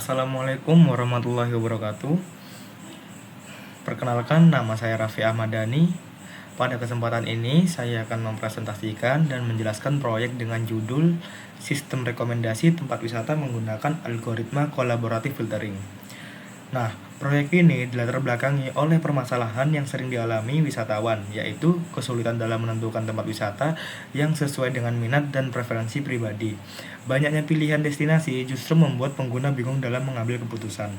Assalamualaikum warahmatullahi wabarakatuh. Perkenalkan, nama saya Raffi Ahmadani. Pada kesempatan ini, saya akan mempresentasikan dan menjelaskan proyek dengan judul Sistem Rekomendasi Tempat Wisata Menggunakan Algoritma Kolaboratif Filtering. Nah, proyek ini dilatar belakangi oleh permasalahan yang sering dialami wisatawan, yaitu kesulitan dalam menentukan tempat wisata yang sesuai dengan minat dan preferensi pribadi. Banyaknya pilihan destinasi justru membuat pengguna bingung dalam mengambil keputusan.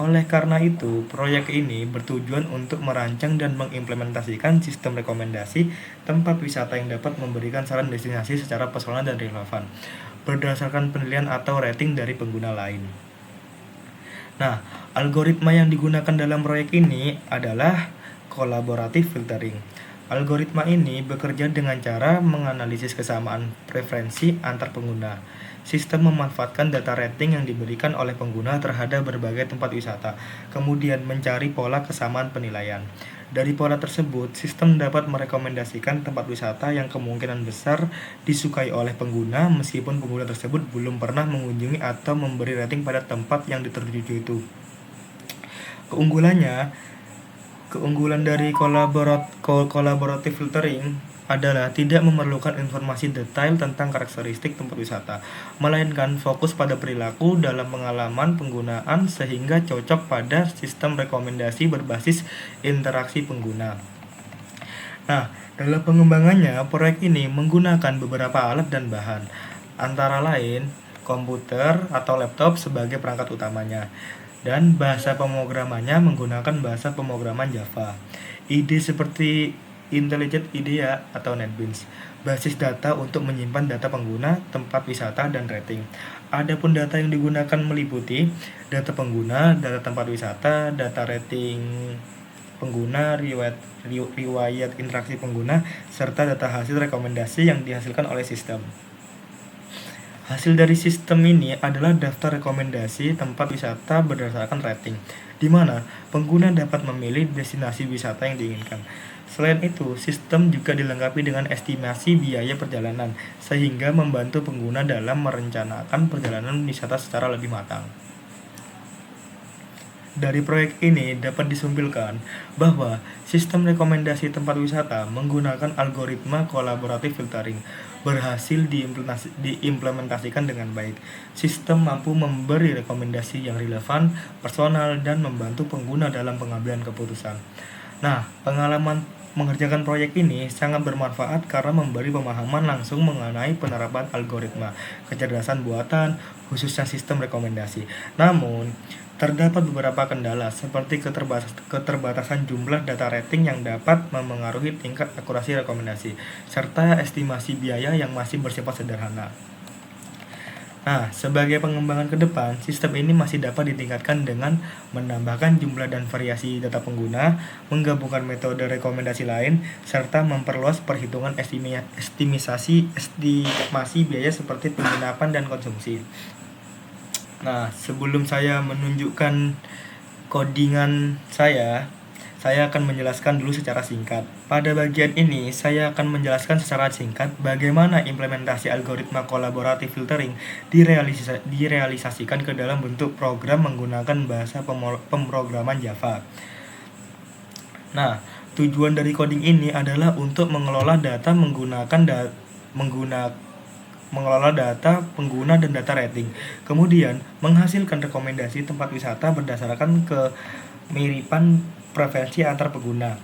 Oleh karena itu, proyek ini bertujuan untuk merancang dan mengimplementasikan sistem rekomendasi tempat wisata yang dapat memberikan saran destinasi secara personal dan relevan, berdasarkan penilaian atau rating dari pengguna lain. Nah, algoritma yang digunakan dalam proyek ini adalah collaborative filtering. Algoritma ini bekerja dengan cara menganalisis kesamaan preferensi antar pengguna. Sistem memanfaatkan data rating yang diberikan oleh pengguna terhadap berbagai tempat wisata, kemudian mencari pola kesamaan penilaian. Dari pola tersebut, sistem dapat merekomendasikan tempat wisata yang kemungkinan besar disukai oleh pengguna meskipun pengguna tersebut belum pernah mengunjungi atau memberi rating pada tempat yang dituju itu. Keunggulan dari collaborative filtering adalah tidak memerlukan informasi detail tentang karakteristik tempat wisata, melainkan fokus pada perilaku dalam pengalaman penggunaan sehingga cocok pada sistem rekomendasi berbasis interaksi pengguna. Nah, dalam pengembangannya, proyek ini menggunakan beberapa alat dan bahan, antara lain komputer atau laptop sebagai perangkat utamanya, dan bahasa pemrogramannya menggunakan bahasa pemrograman Java. Ide seperti Intelligent IDEA atau NetBeans, basis data untuk menyimpan data pengguna, tempat wisata, dan rating. Adapun data yang digunakan meliputi data pengguna, data tempat wisata, data rating pengguna, riwayat interaksi pengguna, serta data hasil rekomendasi yang dihasilkan oleh sistem. Hasil dari sistem ini adalah daftar rekomendasi tempat wisata berdasarkan rating, di mana pengguna dapat memilih destinasi wisata yang diinginkan. Selain itu, sistem juga dilengkapi dengan estimasi biaya perjalanan, sehingga membantu pengguna dalam merencanakan perjalanan wisata secara lebih matang. Dari proyek ini dapat disimpulkan bahwa sistem rekomendasi tempat wisata menggunakan algoritma collaborative filtering berhasil diimplementasikan dengan baik. Sistem mampu memberi rekomendasi yang relevan, personal, dan membantu pengguna dalam pengambilan keputusan. Nah, pengalaman mengerjakan proyek ini sangat bermanfaat karena memberi pemahaman langsung mengenai penerapan algoritma kecerdasan buatan, khususnya sistem rekomendasi. Namun, terdapat beberapa kendala seperti keterbatasan jumlah data rating yang dapat memengaruhi tingkat akurasi rekomendasi, serta estimasi biaya yang masih bersifat sederhana. Nah, sebagai pengembangan ke depan, sistem ini masih dapat ditingkatkan dengan menambahkan jumlah dan variasi data pengguna, menggabungkan metode rekomendasi lain, serta memperluas perhitungan estimasi biaya seperti penginapan dan konsumsi. Nah, sebelum saya menunjukkan codingan saya akan menjelaskan dulu secara singkat. Pada bagian ini, saya akan menjelaskan secara singkat bagaimana implementasi algoritma collaborative filtering direalisasikan ke dalam bentuk program menggunakan bahasa pemrograman Java. Nah, tujuan dari coding ini adalah untuk mengelola data mengelola data pengguna dan data rating, kemudian menghasilkan rekomendasi tempat wisata berdasarkan kemiripan preferensi antar pengguna.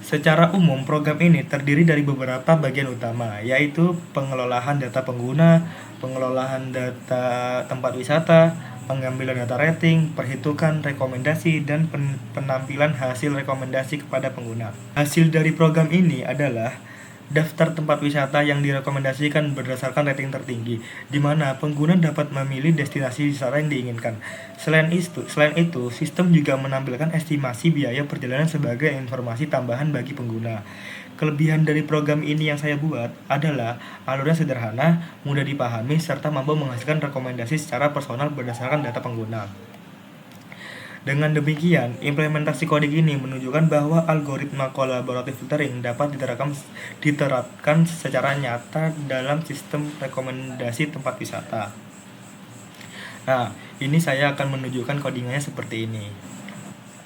Secara umum, program ini terdiri dari beberapa bagian utama, yaitu pengelolaan data pengguna, pengelolaan data tempat wisata, pengambilan data rating, perhitungan rekomendasi, dan penampilan hasil rekomendasi kepada pengguna. Hasil dari program ini adalah daftar tempat wisata yang direkomendasikan berdasarkan rating tertinggi, di mana pengguna dapat memilih destinasi wisata yang diinginkan. Selain itu, sistem juga menampilkan estimasi biaya perjalanan sebagai informasi tambahan bagi pengguna. Kelebihan dari program ini yang saya buat adalah alurnya sederhana, mudah dipahami, serta mampu menghasilkan rekomendasi secara personal berdasarkan data pengguna. Dengan demikian, implementasi coding ini menunjukkan bahwa algoritma collaborative filtering dapat diterapkan secara nyata dalam sistem rekomendasi tempat wisata. Nah, ini saya akan menunjukkan codingannya seperti ini.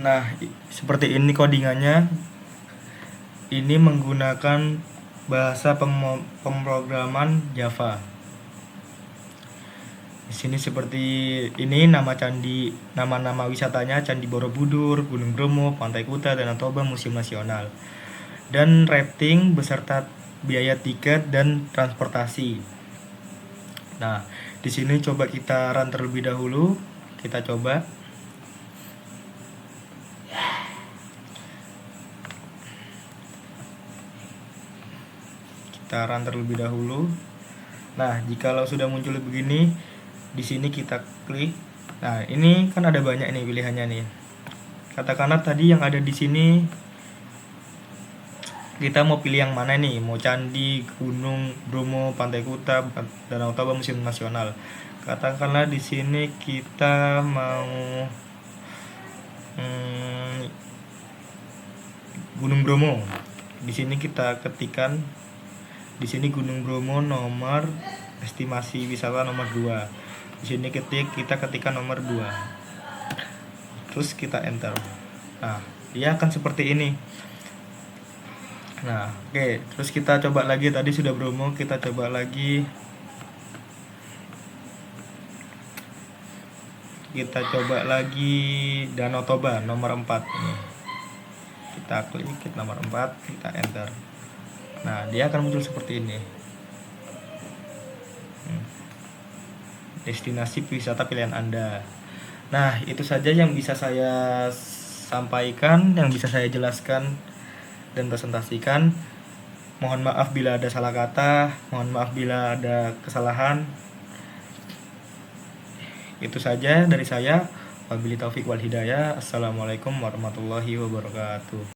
Nah, seperti ini codingannya. Ini menggunakan bahasa pemrograman Java. Di sini seperti ini nama candi, nama-nama wisatanya Candi Borobudur, Gunung Bromo, Pantai Kuta, Danau Toba, Museum Nasional. Dan rating beserta biaya tiket dan transportasi. Nah, di sini coba kita run terlebih dahulu. Kita coba. Kita run terlebih dahulu. Nah, jikalau sudah muncul begini, di sini kita klik. Nah, ini kan ada banyak nih pilihannya nih. Katakanlah tadi yang ada di sini kita mau pilih yang mana nih? Mau candi, gunung, Bromo, Pantai Kuta, Danau Toba, Museum Nasional. Katakanlah di sini kita mau Gunung Bromo. Di sini kita ketikkan di sini Gunung Bromo nomor estimasi wisata nomor 2. Di sini kita ketikkan nomor 2. Terus kita enter. Nah, dia akan seperti ini. Nah, oke, terus kita coba lagi. Tadi sudah Bromo, kita coba lagi. Kita coba lagi Danau Toba nomor 4 ini. Kita klik nomor 4, kita enter. Nah, dia akan muncul seperti ini. Destinasi wisata pilihan Anda. Nah, itu saja yang bisa saya sampaikan, yang bisa saya jelaskan dan presentasikan. Mohon maaf bila ada salah kata, mohon maaf bila ada kesalahan. Itu saja dari saya. Wabillahi taufik wal hidayah. Assalamualaikum warahmatullahi wabarakatuh.